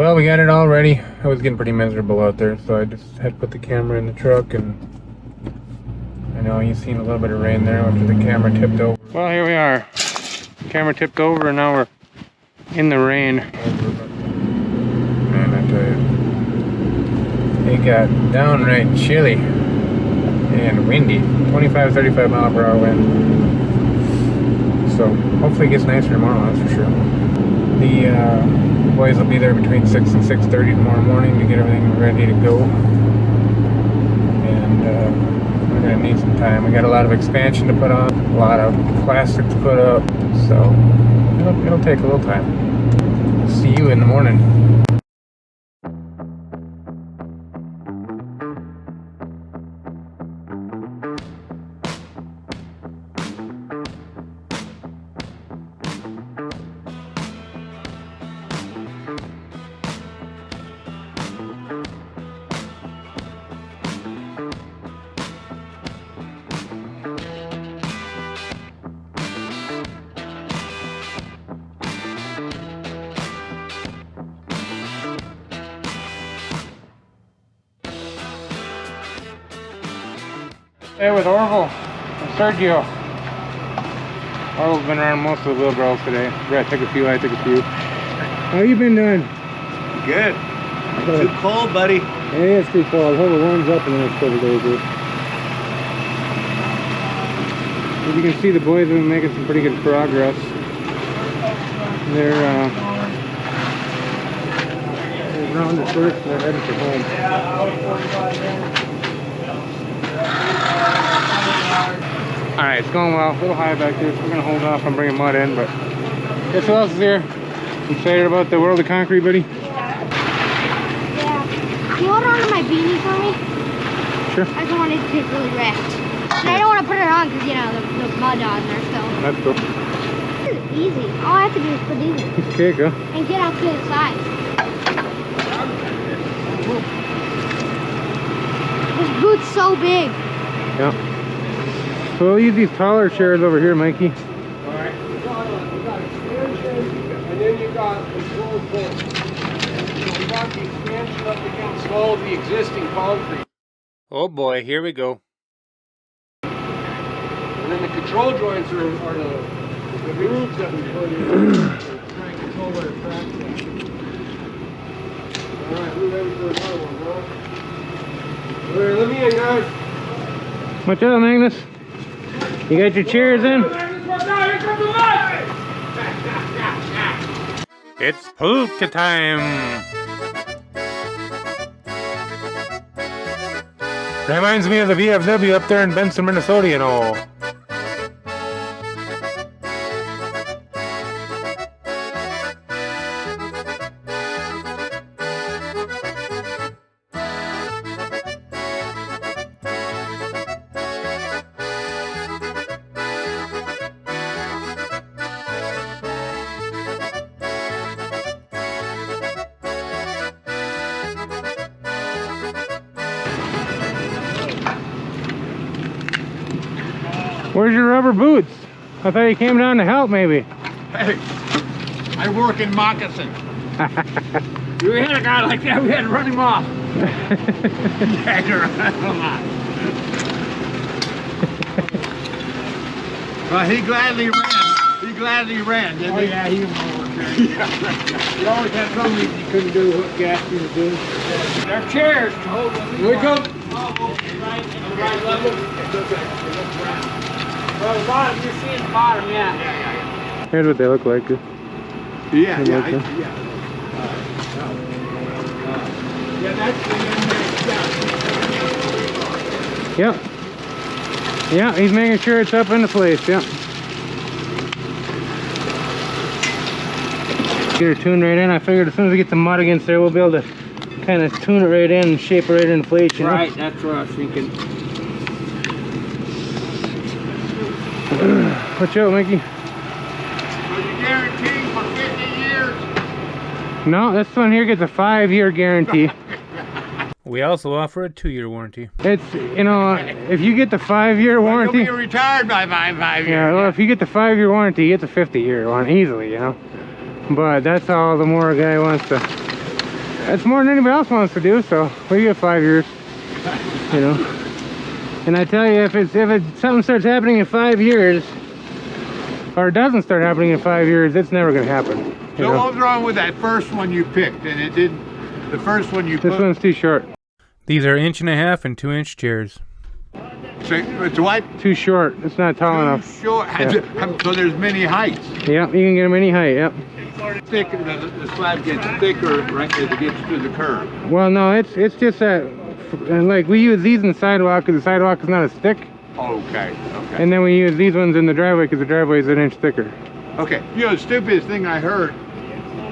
Well, we got it all ready. I was getting pretty miserable out there, so I just had to put the camera in the truck, and I know you've seen a little bit of rain there after the camera tipped over. Well, here we are. Camera tipped over, and now we're in the rain. Man, I tell you, it got downright chilly and windy. 25, 35 mile per hour wind. So hopefully it gets nicer tomorrow, that's for sure. The boys will be there between 6 and 6:30 tomorrow morning to get everything ready to go. And we're gonna need some time. We got a lot of expansion to put on, a lot of plastic to put up, so it'll take a little time. I'll see you in the morning. Hey, with Orville and Sergio. Orville's been around most of the wheelbarrows today. Brett took a few, I took a few. How you been doing? Good. Too cold, buddy. Hey, it's too cold. I hope it warms up in the next couple days, dude. As you can see, the boys have been making some pretty good progress. They're around the first and they're heading for home. Alright, it's going well. A little high back here, so we're going to hold off on bringing mud in, but guess who else is here? Excited about the world of concrete, buddy? Yeah. Can you hold on to my beanie for me? Sure. I just wanted to get really wrecked. And I don't want to put it on because, you know, the mud on there, so. That's cool. This is easy. All I have to do is put these in. Okay, go. And get out to the side. This boot's so big. Yeah. So we'll use these taller chairs over here, Mikey. Alright, you got expansion, and then you got control points. So we got the expansion up against all the existing concrete. Oh boy, here we go. And then the control joints are the grooves that we put in to try and control where the cracks are. Alright, we're ready for another one, bro. Alright, let me in, guys. Watch out, Magnus. You got your chairs in? It's polka time! Reminds me of the VFW up there in Benson, Minnesota, you know. Where's your rubber boots? I thought you came down to help, maybe. Hey, I work in moccasin. We had a guy like that, we had to run him off. We had to run him off. Well, he gladly ran. He gladly ran, didn't he? Yeah, he was over there. He always had some reason he couldn't do what Gatsby was doing. Our chairs to hold them. Here we go. Right level. Well, the bottom, you're seeing the bottom, yeah. Here's what they look like. Yeah, yeah. Yeah, that's the Yep. Yeah, he's making sure it's up into place, yeah. Get her tuned right in. I figured as soon as we get the mud against there, we'll be able to kind of tune it right in and shape it right into place, you know? Right, that's what I was thinking. Watch out, Mikey. So you guaranteed for 50 years? No, this one here gets a 5-year guarantee. We also offer a 2-year warranty. It's, you know, if you get the 5-year warranty... You'll be retired by 5 years. Yeah, well, if you get the 5-year warranty, you get the 50-year one easily, you know? But that's all the more a guy wants to That's more than anybody else wants to do, so we get 5 years, you know. And I tell you, if something starts happening in 5 years, or it doesn't start happening in 5 years, it's never going to happen. So what was wrong with that first one you picked, and it didn't? The first one you This one's too short. These are 1.5 and 2-inch chairs. So it's what? Too short. It's not tall enough. Short. Yeah. So there's many heights. Yep, you can get them any height. Yep. Thicker, the slab gets thicker right as it gets to the curb. Well, no, it's just that, like we use these in the sidewalk because the sidewalk is not as thick, Okay. and then we use these ones in the driveway because the driveway is 1 inch thicker. Okay. You know, the stupidest thing I heard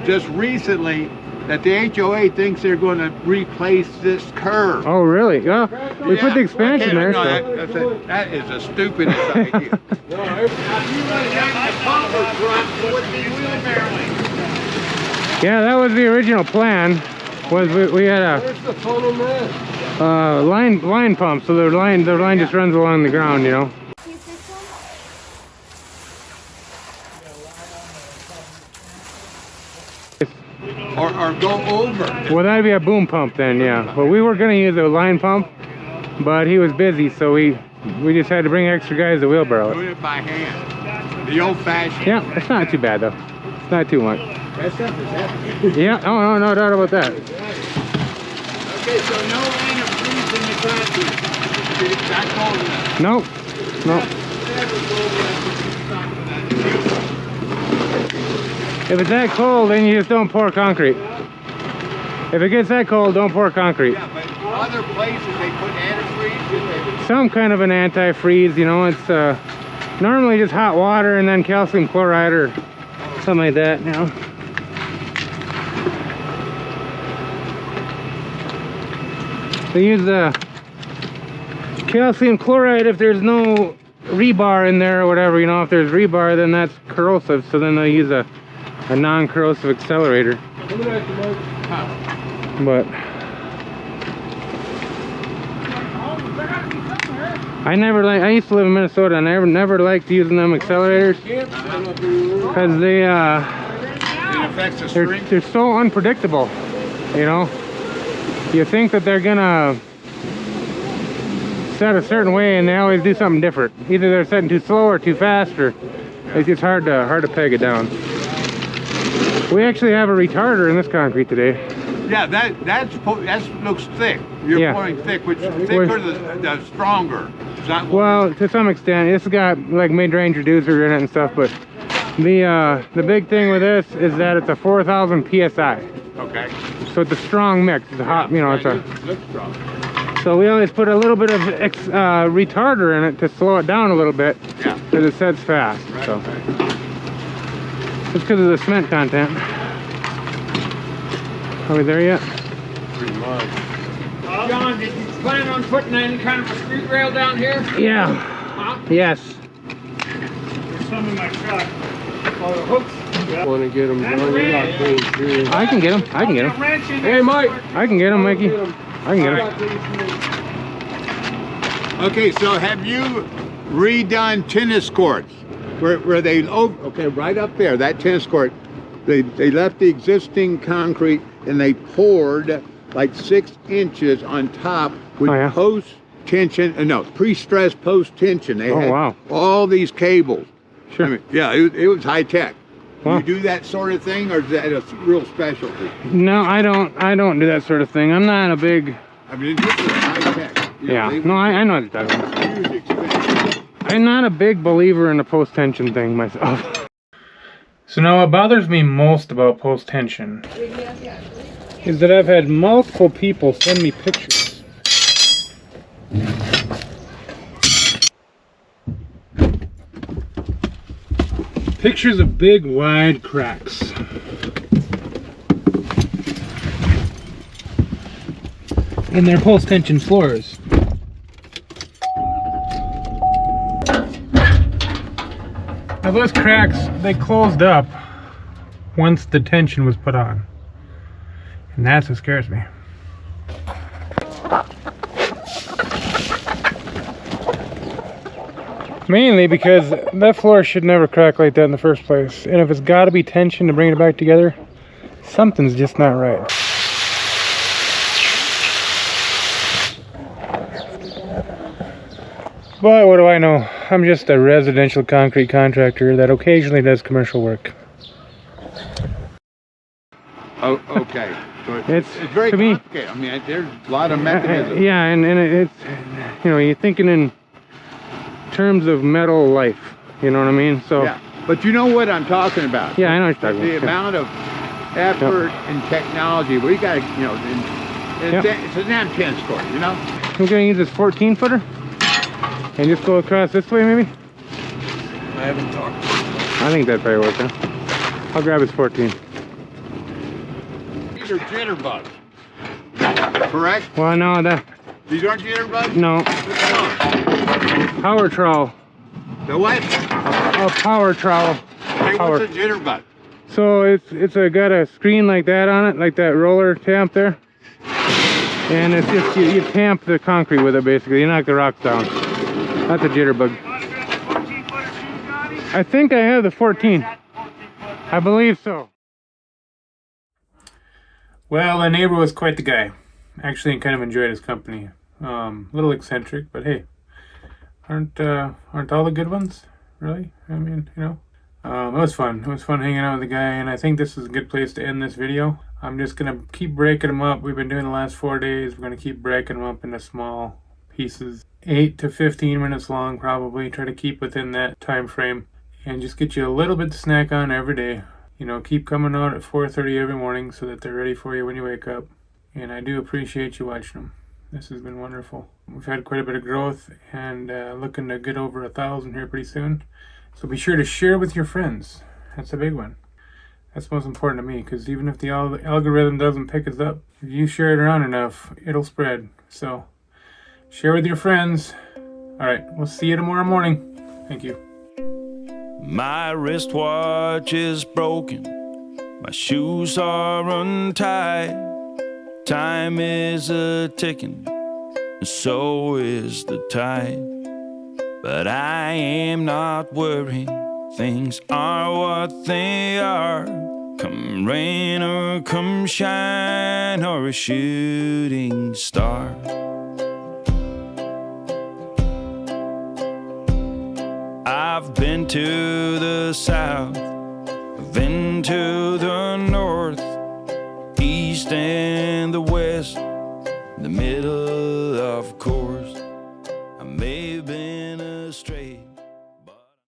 just recently, that the HOA thinks they're going to replace this curb. Oh, really? Well, we put the expansion there. No, So. that is the stupidest idea. Yeah, that was the original plan. Was we had a Where's the funnel man? line pump, so the line just runs along the ground, you know. Or go over. Well, that'd be a boom pump then, yeah. But we were gonna use a line pump, but he was busy, so we just had to bring extra guys to wheelbarrow Do it. it by hand. The old-fashioned. Yeah, it's not too bad though. It's not too much. That stuff is heavy. Yeah, oh no doubt about that. Okay, so no rain or freeze in the concrete. It's not cold enough. Nope. Nope. If it's that cold, then you just don't pour concrete. If it gets that cold, don't pour concrete. Yeah, but other places they put antifreeze. Some kind of an antifreeze, you know. It's normally just hot water and then calcium chloride or something like that, you know. They use the calcium chloride if there's no rebar in there or whatever, you know. If there's rebar, then that's corrosive, so then they use a non-corrosive accelerator. But I used to live in Minnesota and I never liked using them accelerators because It affects the strength. they're so unpredictable, you know. You think that they're gonna set a certain way and they always do something different. Either they're setting too slow or too fast, or it's just hard to peg it down. We actually have a retarder in this concrete today. Yeah, that looks thick. You're Yeah. pouring thick, which thicker the stronger. Is that what Well, to some extent, it's got like mid-range reducer in it and stuff, but the big thing with this is that it's a 4,000 psi. Okay. So it's a strong mix. It's a hot, you know, it's a. Looks strong. So we always put a little bit of retarder in it to slow it down a little bit, Yeah. because it sets fast. Right, So right. it's because of the cement content. Are we there yet? Pretty much. John, did you plan on putting any kind of a street rail down here? Yeah. Huh? Yes. There's some in my truck. Oh, the hooks. Want to get them done? You got things here. I can get him. I can get him. Hey, Mike. I can get him, Mikey. I can get him. Okay, so have you redone tennis courts where they okay, right up there, that tennis court, they left the existing concrete and they poured like 6 inches on top with Oh, yeah? post tension, no, pre-stressed post tension. They had wow. all these cables. Sure. I mean, yeah, it was high tech. Wow. You do that sort of thing, or is that a real specialty? No, I don't do that sort of thing. I'm not a big. I mean, this is high tech. You know, Yeah. they- No, I know what you're talking about. huge expense. I'm not a big believer in the post-tension thing myself. So now what bothers me most about post-tension is that I've had multiple people send me pictures. Pictures of big wide cracks. In their post-tension floors. Now those cracks, they closed up once the tension was put on. And that's what scares me. Mainly because that floor should never crack like that in the first place. And if it's got to be tension to bring it back together, something's just not right. But what do I know? I'm just a residential concrete contractor that occasionally does commercial work. Oh, okay. So It's very to me, complicated. I mean, there's a lot of mechanisms. yeah, and it's, you know, you're thinking in terms of metal life. You know what I mean? So Yeah, but you know what I'm talking about. yeah, I know what you're talking The about. amount of effort and technology. We got to, you know, it's a damn tennis court, you know? We're gonna use this 14 footer and just go across this way, maybe. I haven't talked. I think that probably works. Huh? I'll grab his 14. These are jitterbugs, correct? Well, no, that These aren't jitterbugs? no power trowel. The what? A power trowel. Hey, Power. what's a jitterbug? So it's got a screen like that on it, like that roller tamp there, and it's just you tamp the concrete with it basically. You knock the rocks down. That's a jitterbug. I think I have the 14. I believe so. Well, the neighbor was quite the guy. Actually, I kind of enjoyed his company. A little eccentric, but hey, aren't all the good ones? Really? I mean, you know. It was fun. It was fun hanging out with the guy, and I think this is a good place to end this video. I'm just gonna keep breaking them up. We've been doing the last 4 days. We're gonna keep breaking them up into small pieces, 8 to 15 minutes long, probably. Try to keep within that time frame, and just get you a little bit to snack on every day. You know, keep coming out at 4:30 every morning so that they're ready for you when you wake up. And I do appreciate you watching them. This has been wonderful. We've had quite a bit of growth, and looking to get over 1,000 here pretty soon. So be sure to share with your friends. That's a big one. That's most important to me, because even if the algorithm doesn't pick us up, if you share it around enough, it'll spread. So share with your friends. All right, we'll see you tomorrow morning. Thank you. My wristwatch is broken, my shoes are untied. Time is a-ticking, and so is the tide. But I am not worried, things are what they are. Come rain or come shine or a shooting star. I've been to the south, I've been to the north, east and the west, the middle of course. I may have been astray.